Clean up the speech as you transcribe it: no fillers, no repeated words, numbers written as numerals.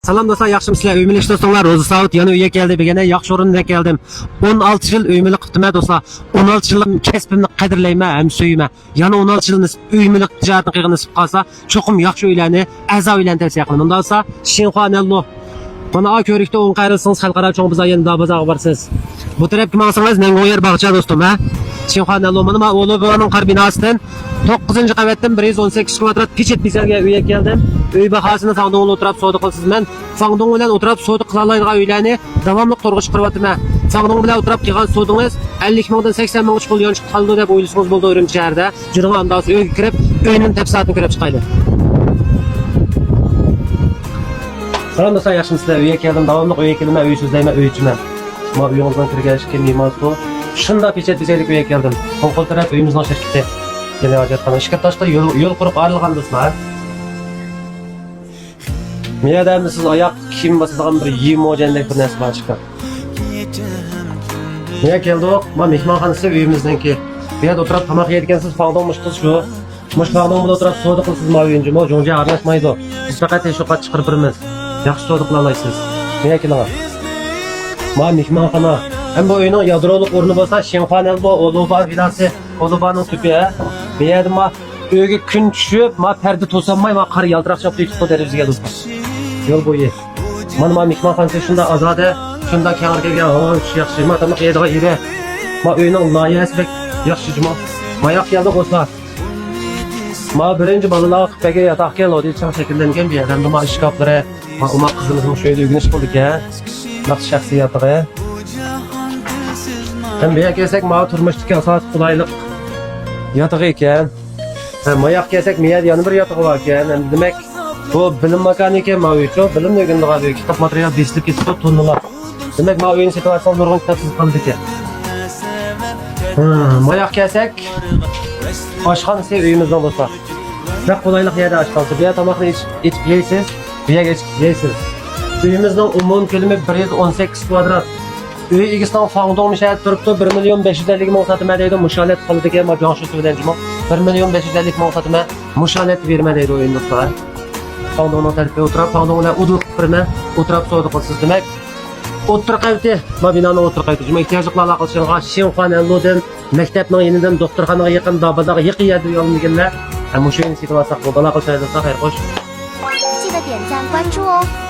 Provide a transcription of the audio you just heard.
Salam dostlar, yaxshimsizlar? Uymilik dostlar, Rozi Saud yana uyga keldi. Begene yaxshi o'ringa keldim. 16 yil uymilik qildim dostlar. 16 yillik kasbimni qadrlayman, ham suyman. Yana 16 yil uymilik tijoratni qilgan nasib qolsa, cho'qim yaxshi uylarni, a'zo uylarni tavsiya qilaman. Undan so'ng Shinxuanello. Bana ko'rikda 10 qayrilsangiz xalqaro cho'ng bozor yanida bozorga borsiz. Bu tarafga maqsangiz Nangoyer bog'cha do'stim, ha? Shinxuanello mana O'lobovaning qor binosidan 9-qavatdan 118 kvadrat pechet bizlarga uyga keldim. Uy bahosini Fangdongda o'tirib savdo qilsizman. Fangdong bilan o'tirib savdo qila oladigan uylarni davomli to'rg'ish qilyapman. Fangdong bilan o'tirib qilgan savdongiz 50 mingdan 80 ming chiqib yon chiqib qoldi deb o'ylaysiz bo'ldi O'rim shaharda. Jurg'on andosi uyga kirib, uyning tafsilotini ko'rib chiqaylik. Salam dostlar, yaxshimsizlar? Uyga keldim, davomli uyga keldim, uy so'zlayman, uychiman. Ma uyingizdan kirgach kelmayman bu. Shunda pechet bizlarga uyga keldim. Qo'l taraf uyimizning shirkati. Yana hojatxona ishkirtoshda yo'l qurib arilgan do'stlar. Miyadam siz oyoq kiyim bosadigan bir yem o'jandek bir narsa bor chiqdi. Niye keldik? Ma mehmonxonasi uyimizniki. Bu yerda o'tirib tamoq yeyotgansiz, Fangdong mushqiz shu. Fangdong bilan o'tirib savdo qilsiz ma uyinchi, mo jonga aralashmaydi. Biz faqat teshuqat chiqarib turamiz. Yaxshi savdo qila olasiz. Niye keling? Ma mehmonxona. Hem bu uyning yadroliq o'rni bo'lsa, Shinxuanello O'loba villasi, O'lobaning tupi. Bu yerda ma uyga kun tushib, ma parda to'sanmay, ma qor yaltiroq chopib ketib derazaga do'stlar. Yo'l bo'yi. Mana mehmonxonasi shunda ozoda, shunda kengir kelgan havo yaxshi, ma tamoq yeydigan yeri. Ma uyning loyihasi yaxshi juma. Ma yoq keldi do'stlar. Ma birinchi bolalar qippaga yotoq keldi, chang shakllangan bir yerdan ma ishkoflari, ma umma qizimizning shu yerda o'rganish qildik-a. Yaxshi shaxsiyatiga. Hem bu yerga kelsak, ma turmushdagi asos qulaylik yotog'i ekan. Hem bu yoqqa kelsak, miyada yana bir yotog'i bor ekan. Demak, bu bilim makoni ekan, ma uy uchun bilim o'rganadigan kitob material besilib ketib tonnalar. Demak, ma uyning situatsiyasi nurg'un kitobsiz qoldi ekan. Bu yoqqa kelsak, oshxonasi uyimizdan do'stlar. Juda qulaylik yerda oshxonasi. Bu yerda tomoqni ichib yeysiz, bu yerga ichib yeysiz. Uyimizning umumiy ko'lami 118 kvadrat. Uy egisining Fangdong shahar turibdi, 1.550 ming sotma deydi, musholat qildiki, ma jonshi so'zlanjimo. 1.550 ming sotma musholat berma deydi o'yin do'stlar. Fangdongning tarafiga o'tirib, Fangdong bilan udul qilib o'tirib savdo qilsiz demak. O'tir qavti, ma binoni o'tir qavti. Juma ehtiyojlilar qilishga Shinxuanellodan maktabning yenidan doktorxonaga yaqin bazaga yaqin yerda yo'llanganlar. Ham o'sha situatsiya qilib qilishadi, xayr xo'sh. 记得点赞关注哦。